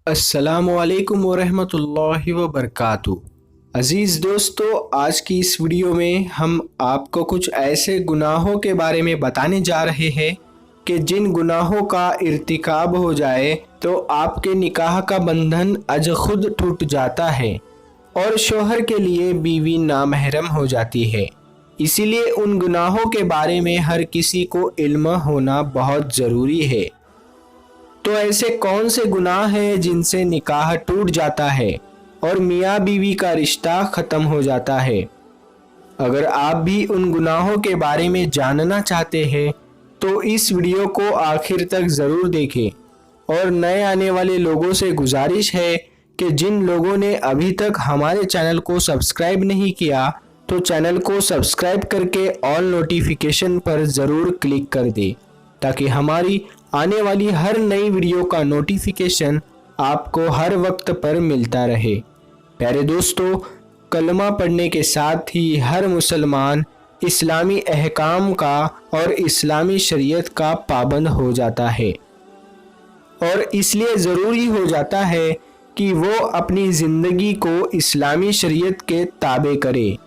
अस्सलामु अलैकुम वरहमतुल्लाहि वबरकातुहू। अज़ीज़ दोस्तों, आज की इस वीडियो में हम आपको कुछ ऐसे गुनाहों के बारे में बताने जा रहे हैं कि जिन गुनाहों का इर्तिकाब हो जाए तो आपके निकाह का बंधन अज खुद टूट जाता है और शोहर के लिए बीवी नामहरम हो जाती है। इसीलिए उन गुनाहों के बारे में हर किसी को इल्म होना बहुत ज़रूरी है। तो ऐसे कौन से गुनाह हैं जिनसे निकाह टूट जाता है और मियाँ बीवी का रिश्ता ख़त्म हो जाता है? अगर आप भी उन गुनाहों के बारे में जानना चाहते हैं तो इस वीडियो को आखिर तक ज़रूर देखें। और नए आने वाले लोगों से गुजारिश है कि जिन लोगों ने अभी तक हमारे चैनल को सब्सक्राइब नहीं किया तो चैनल को सब्सक्राइब करके ऑल नोटिफिकेशन पर ज़रूर क्लिक कर दें ताकि हमारी आने वाली हर नई वीडियो का नोटिफिकेशन आपको हर वक्त पर मिलता रहे। प्यारे दोस्तों, कलमा पढ़ने के साथ ही हर मुसलमान इस्लामी अहकाम का और इस्लामी शरीयत का पाबंद हो जाता है और इसलिए ज़रूरी हो जाता है कि वो अपनी ज़िंदगी को इस्लामी शरीयत के ताबे करे।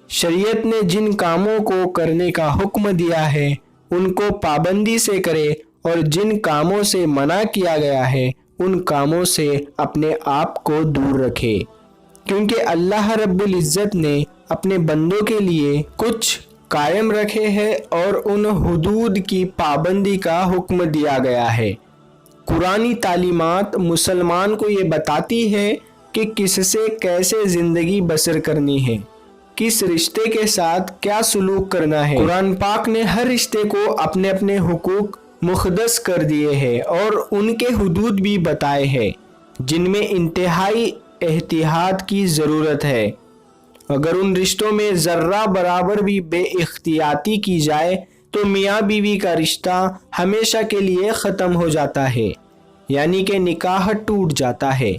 शरीयत ने जिन कामों को करने का हुक्म दिया है उनको पाबंदी से करे और जिन कामों से मना किया गया है उन कामों से अपने आप को दूर रखे, क्योंकि अल्लाह रब्बुल इज़्ज़त ने अपने बंदों के लिए कुछ कायम रखे हैं और उन हुदूद की पाबंदी का हुक्म दिया गया है। कुरानी तालीमात मुसलमान को ये बताती है कि किससे कैसे ज़िंदगी बसर करनी है, किस रिश्ते के साथ क्या सलूक करना है। कुरान पाक ने हर रिश्ते को अपने अपने हुकूक मुक़द्दस कर दिए हैं और उनके हुदूद भी बताए हैं जिनमें इंतहाई एहतियात की ज़रूरत है। अगर उन रिश्तों में ज़र्रा बराबर भी बेइख्तियाती की जाए तो मियाँ बीवी का रिश्ता हमेशा के लिए ख़त्म हो जाता है, यानी कि निकाह टूट जाता है।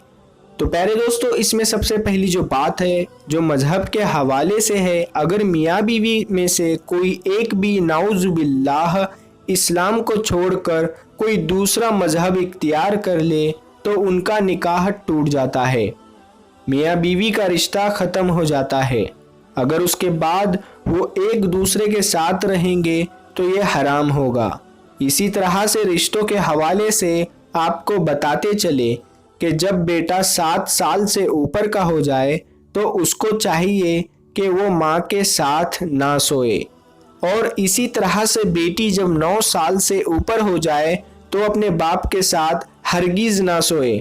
तो प्यारे दोस्तों, इसमें सबसे पहली जो बात है जो मजहब के हवाले से है, अगर मियाँ बीवी में से कोई एक भी नाउज़ुबिल्लाह इस्लाम को छोड़कर कोई दूसरा मजहब इख्तियार कर ले तो उनका निकाह टूट जाता है, मियाँ बीवी का रिश्ता ख़त्म हो जाता है। अगर उसके बाद वो एक दूसरे के साथ रहेंगे तो ये हराम होगा। इसी तरह से रिश्तों के हवाले से आपको बताते चले कि जब बेटा 7 साल से ऊपर का हो जाए तो उसको चाहिए कि वो माँ के साथ ना सोए, और इसी तरह से बेटी जब 9 साल से ऊपर हो जाए तो अपने बाप के साथ हरगिज़ ना सोए।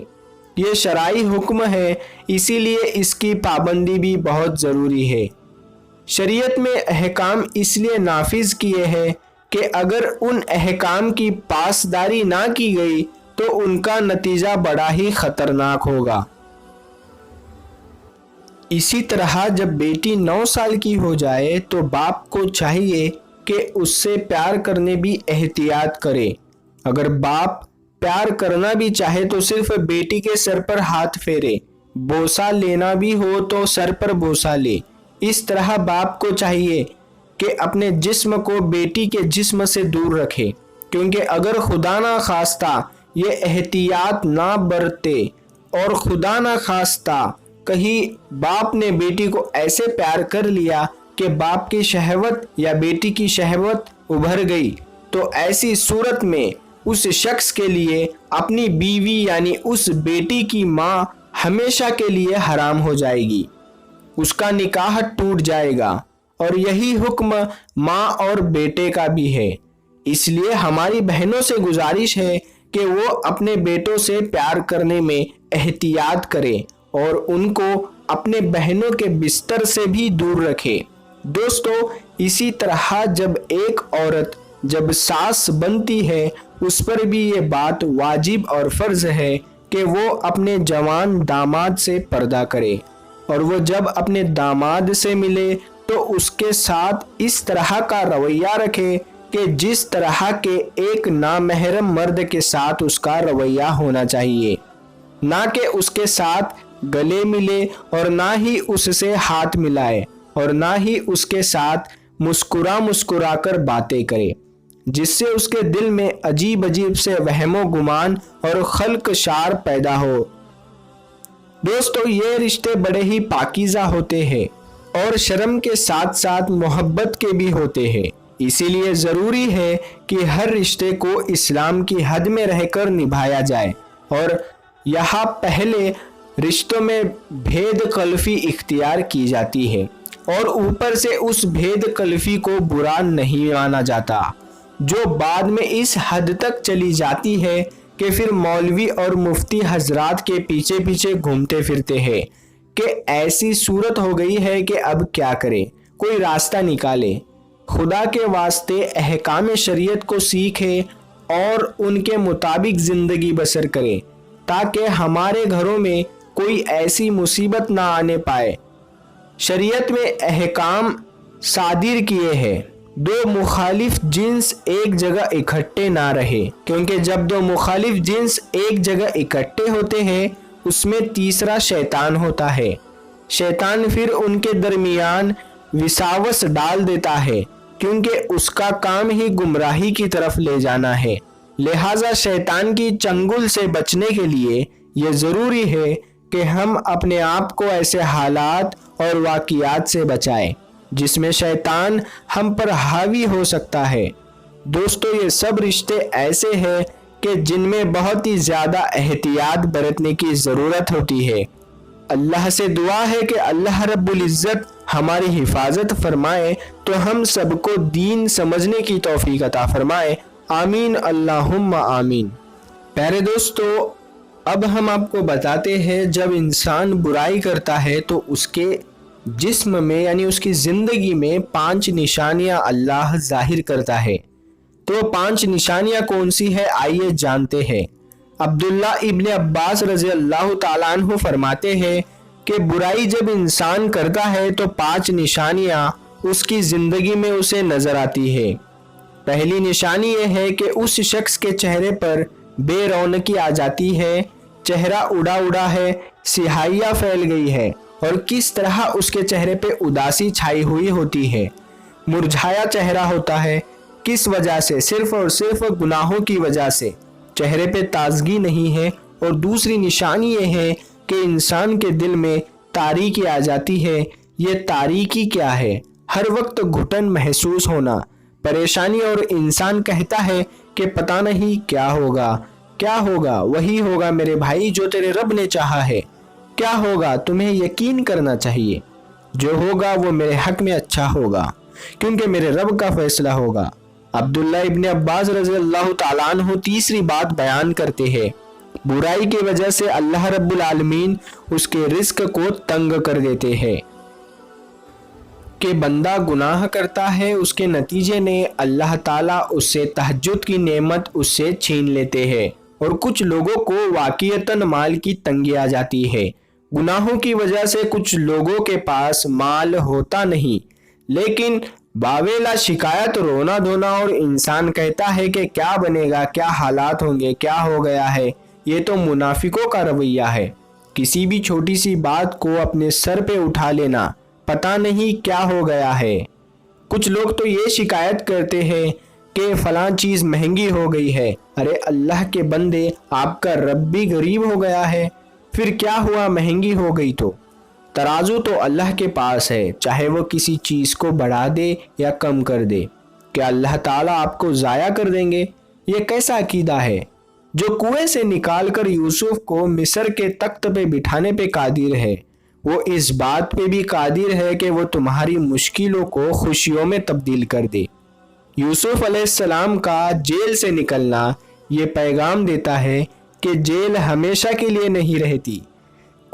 ये शरई हुक्म है, इसीलिए इसकी पाबंदी भी बहुत ज़रूरी है। शरीयत में अहकाम इसलिए नाफिज किए हैं कि अगर उन अहकाम की पासदारी ना की गई तो उनका नतीजा बड़ा ही ख़तरनाक होगा। इसी तरह जब बेटी 9 साल की हो जाए तो बाप को चाहिए कि उससे प्यार करने भी एहतियात करे। अगर बाप प्यार करना भी चाहे तो सिर्फ बेटी के सर पर हाथ फेरे, बोसा लेना भी हो तो सर पर बोसा ले। इस तरह बाप को चाहिए कि अपने जिस्म को बेटी के जिस्म से दूर रखे, क्योंकि अगर खुदा ना खास्ता ये एहतियात ना बरते और खुदा ना खास्ता कहीं बाप ने बेटी को ऐसे प्यार कर लिया कि बाप की शहवत या बेटी की शहवत उभर गई, तो ऐसी सूरत में उस शख्स के लिए अपनी बीवी यानी उस बेटी की माँ हमेशा के लिए हराम हो जाएगी, उसका निकाह टूट जाएगा। और यही हुक्म माँ और बेटे का भी है। इसलिए हमारी बहनों से गुजारिश है कि वो अपने बेटों से प्यार करने में एहतियात करें और उनको अपने बहनों के बिस्तर से भी दूर रखें। दोस्तों, इसी तरह जब एक औरत जब सास बनती है उस पर भी ये बात वाजिब और फ़र्ज़ है कि वो अपने जवान दामाद से पर्दा करे, और वो जब अपने दामाद से मिले तो उसके साथ इस तरह का रवैया रखे कि जिस तरह के एक नामहरम मर्द के साथ उसका रवैया होना चाहिए, ना कि उसके साथ गले मिले और ना ही उससे हाथ मिलाए और ना ही उसके साथ मुस्कुरा मुस्कुरा कर बातें करे, जिससे उसके दिल में अजीब अजीब से वहमो गुमान और खल्कशार पैदा हो। दोस्तों, ये रिश्ते बड़े ही पाकीज़ा होते हैं और शर्म के साथ साथ मोहब्बत के भी होते हैं। इसीलिए ज़रूरी है कि हर रिश्ते को इस्लाम की हद में रहकर निभाया जाए। और यहाँ पहले रिश्तों में भेद कल्फी इख्तियार की जाती है और ऊपर से उस भेद कल्फी को बुरा नहीं माना जाता, जो बाद में इस हद तक चली जाती है कि फिर मौलवी और मुफ्ती हजरात के पीछे पीछे घूमते फिरते हैं कि ऐसी सूरत हो गई है कि अब क्या करें, कोई रास्ता निकाले। खुदा के वास्ते अहकाम शरीयत को सीखे और उनके मुताबिक ज़िंदगी बसर करें, ताकि हमारे घरों में कोई ऐसी मुसीबत ना आने पाए। शरीयत में अहकाम सादिर किए हैं, दो मुखालिफ जिन्स एक जगह इकट्ठे ना रहे, क्योंकि जब दो मुखालिफ जिन्स एक जगह इकट्ठे होते हैं उसमें तीसरा शैतान होता है। शैतान फिर उनके दरमियान विसावस डाल देता है, क्योंकि उसका काम ही गुमराही की तरफ ले जाना है। लिहाजा शैतान की चंगुल से बचने के लिए यह ज़रूरी है कि हम अपने आप को ऐसे हालात और वाक़ियात से बचाएं जिसमें शैतान हम पर हावी हो सकता है। दोस्तों, ये सब रिश्ते ऐसे हैं कि जिनमें बहुत ही ज़्यादा एहतियात बरतने की ज़रूरत होती है। अल्लाह से दुआ है कि अल्लाह रब्बुल इज़्ज़त हमारी हिफाजत फरमाए, तो हम सबको दीन समझने की तौफीक अता फरमाए। आमीन अल्लाहुम्मा आमीन। प्यारे दोस्तों, अब हम आपको बताते हैं जब इंसान बुराई करता है तो उसके जिस्म में यानी उसकी ज़िंदगी में 5 निशानियां अल्लाह जाहिर करता है। तो 5 निशानियां कौन सी है, आइए जानते हैं। अब्दुल्ला इब्न अब्बास रज़ी अल्लाह ताला अन्हु फरमाते हैं कि बुराई जब इंसान करता है तो 5 निशानियां उसकी ज़िंदगी में उसे नज़र आती है। पहली निशानी यह है कि उस शख्स के चेहरे पर बेरौनकी आ जाती है, चेहरा उड़ा उड़ा है, सिहाइयाँ फैल गई है और किस तरह उसके चेहरे पे उदासी छाई हुई होती है, मुरझाया चेहरा होता है। किस वजह से? सिर्फ और सिर्फ गुनाहों की वजह से चेहरे पे ताजगी नहीं है। और दूसरी निशानी ये है कि इंसान के दिल में तारीकी आ जाती है। ये तारीकी क्या है? हर वक्त घुटन महसूस होना, परेशानी, और इंसान कहता है कि पता नहीं क्या होगा, क्या होगा? वही होगा मेरे भाई जो तेरे रब ने चाहा है। क्या होगा? तुम्हें यकीन करना चाहिए, जो होगा वो मेरे हक में अच्छा होगा, क्योंकि मेरे रब का फैसला होगा। अब्दुल्ला इब्न अब्बास रज़ी अल्लाह ताला अन्हु तीसरी बात बयान करते हैं, बुराई की वजह से अल्लाह रब्बुल आलमीन उसके रिस्क को तंग कर देते हैं कि बंदा गुनाह करता है, उसके नतीजे में अल्लाह ताला उससे तहज्जुद की नेमत उससे छीन लेते हैं। और कुछ लोगों को वाक़ियतन माल की तंगी आ जाती है। गुनाहों की वजह से कुछ लोगों के पास माल होता नहीं, लेकिन बावेला शिकायत, रोना धोना, और इंसान कहता है कि क्या बनेगा, क्या हालात होंगे, क्या हो गया है। ये तो मुनाफिकों का रवैया है। किसी भी छोटी सी बात को अपने सर पे उठा लेना, पता नहीं क्या हो गया है। कुछ लोग तो ये शिकायत करते हैं कि फलां चीज़ महंगी हो गई है। अरे अल्लाह के बंदे, आपका रब भी गरीब हो गया है, फिर क्या हुआ महंगी हो गई तो? तराजू तो अल्लाह के पास है, चाहे वो किसी चीज़ को बढ़ा दे या कम कर दे। क्या अल्लाह ताला आपको ज़ाया कर देंगे? ये कैसा अकीदा है? जो कुएं से निकाल कर यूसुफ को मिस्र के तख्त पे बिठाने पे कादिर है, वो इस बात पे भी कादिर है कि वो तुम्हारी मुश्किलों को खुशियों में तब्दील कर दे। यूसुफ अलैहिस्सलाम का जेल से निकलना ये पैगाम देता है कि जेल हमेशा के लिए नहीं रहती,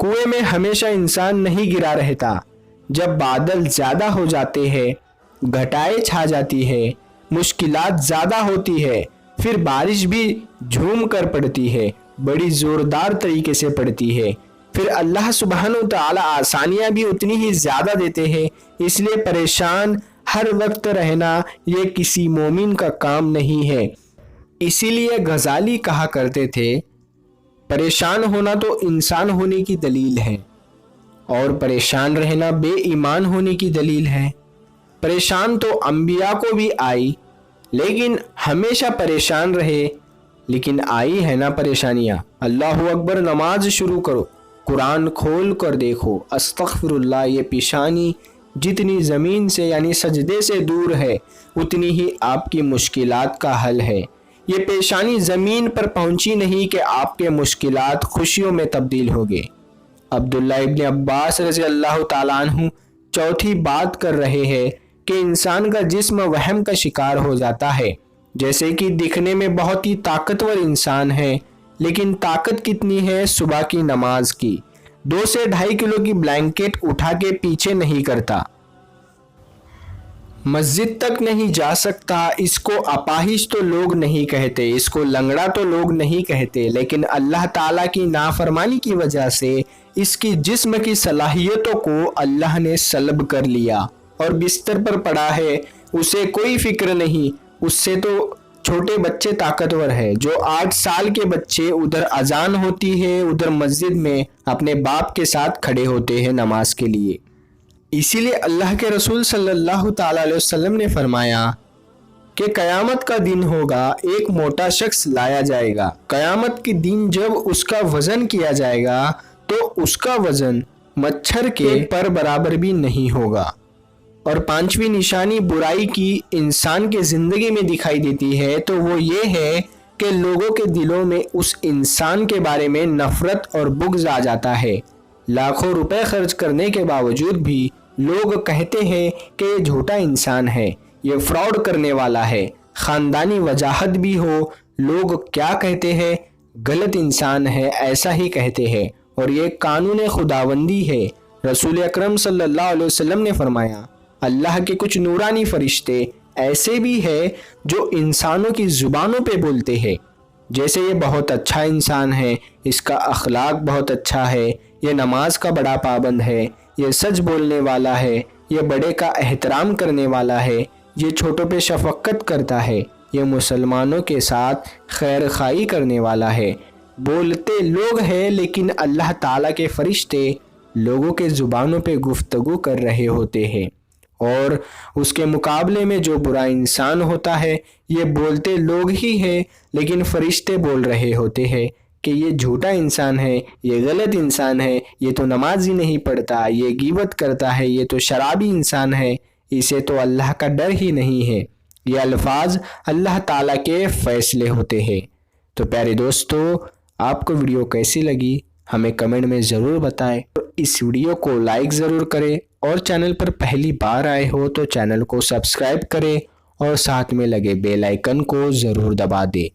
कुएं में हमेशा इंसान नहीं गिरा रहता। जब बादल ज़्यादा हो जाते हैं, घटाएं छा जाती है, मुश्किलात ज़्यादा होती है, फिर बारिश भी झूम कर पड़ती है, बड़ी ज़ोरदार तरीके से पड़ती है, फिर अल्लाह सुब्हानहू तआला आसानियाँ भी उतनी ही ज़्यादा देते हैं। इसलिए परेशान हर वक्त रहना ये किसी मोमिन का काम नहीं है। इसीलिए गज़ाली कहा करते थे, परेशान होना तो इंसान होने की दलील है और परेशान रहना बेईमान होने की दलील है। परेशान तो अंबिया को भी आई, लेकिन हमेशा परेशान रहे, लेकिन आई है ना परेशानियां। अल्लाह अकबर, नमाज शुरू करो, कुरान खोल कर देखो, अस्तगफिरुल्लाह, ये पेशानी जितनी ज़मीन से यानी सजदे से दूर है उतनी ही आपकी मुश्किलात का हल है। ये पेशानी ज़मीन पर पहुंची नहीं कि आपके मुश्किलात खुशियों में तब्दील हो गए। अब्दुल्ला इब्न अब्बास रज़ी अल्लाह ताला अन्हु चौथी बात कर रहे हैं कि इंसान का जिस्म वहम का शिकार हो जाता है, जैसे कि दिखने में बहुत ही ताकतवर इंसान है, लेकिन ताकत कितनी है सुबह की नमाज की। 2 से 2.5 किलो की ब्लैंकेट उठा के पीछे नहीं करता, मस्जिद तक नहीं जा सकता। इसको अपाहिज तो लोग नहीं कहते, इसको लंगड़ा तो लोग नहीं कहते, लेकिन अल्लाह ताला की नाफरमानी की वजह से इसकी जिस्म की सलाहियतों को अल्लाह ने सल्ब कर लिया और बिस्तर पर पड़ा है, उसे कोई फिक्र नहीं। उससे तो छोटे बच्चे ताकतवर है, जो 8 साल के बच्चे उधर अजान होती है, उधर मस्जिद में अपने बाप के साथ खड़े होते हैं नमाज के लिए। इसीलिए अल्लाह के रसूल सल्लल्लाहु ताला अलैहि वसल्लम ने फरमाया कि कयामत का दिन होगा, एक मोटा शख्स लाया जाएगा। कयामत के दिन जब उसका वजन किया जाएगा तो उसका वजन मच्छर के पर बराबर भी नहीं होगा। और 5वीं निशानी बुराई की इंसान के ज़िंदगी में दिखाई देती है तो वो ये है कि लोगों के दिलों में उस इंसान के बारे में नफ़रत और बुग़्ज़ आ जाता है। लाखों रुपए खर्च करने के बावजूद भी लोग कहते हैं कि ये झूठा इंसान है, ये फ्रॉड करने वाला है। ख़ानदानी वजाहत भी हो, लोग क्या कहते हैं, गलत इंसान है, ऐसा ही कहते हैं। और ये कानून खुदावंदी है। रसूल अकरम सल्लल्लाहु अलैहि वसल्लम ने फरमाया, अल्लाह के कुछ नूरानी फरिश्ते ऐसे भी है जो इंसानों की ज़ुबानों पे बोलते हैं, जैसे ये बहुत अच्छा इंसान है, इसका अखलाक बहुत अच्छा है, ये नमाज का बड़ा पाबंद है, ये सच बोलने वाला है, ये बड़े का एहतराम करने वाला है, ये छोटों पे शफक़त करता है, ये मुसलमानों के साथ खैर खाई करने वाला है। बोलते लोग हैं, लेकिन अल्लाह ताला के फरिश्ते लोगों के ज़ुबानों पे गुफ्तगू कर रहे होते हैं। और उसके मुकाबले में जो बुरा इंसान होता है, ये बोलते लोग ही हैं, लेकिन फरिश्ते बोल रहे होते हैं कि ये झूठा इंसान है, ये गलत इंसान है, ये तो नमाज ही नहीं पढ़ता, ये गीबत करता है, ये तो शराबी इंसान है, इसे तो अल्लाह का डर ही नहीं है। ये अल्फाज अल्लाह ताला के फ़ैसले होते हैं। तो प्यारे दोस्तों, आपको वीडियो कैसी लगी हमें कमेंट में ज़रूर बताएं। तो इस वीडियो को लाइक ज़रूर करें और चैनल पर पहली बार आए हो तो चैनल को सब्सक्राइब करें और साथ में लगे बेल आइकन को ज़रूर दबा दें।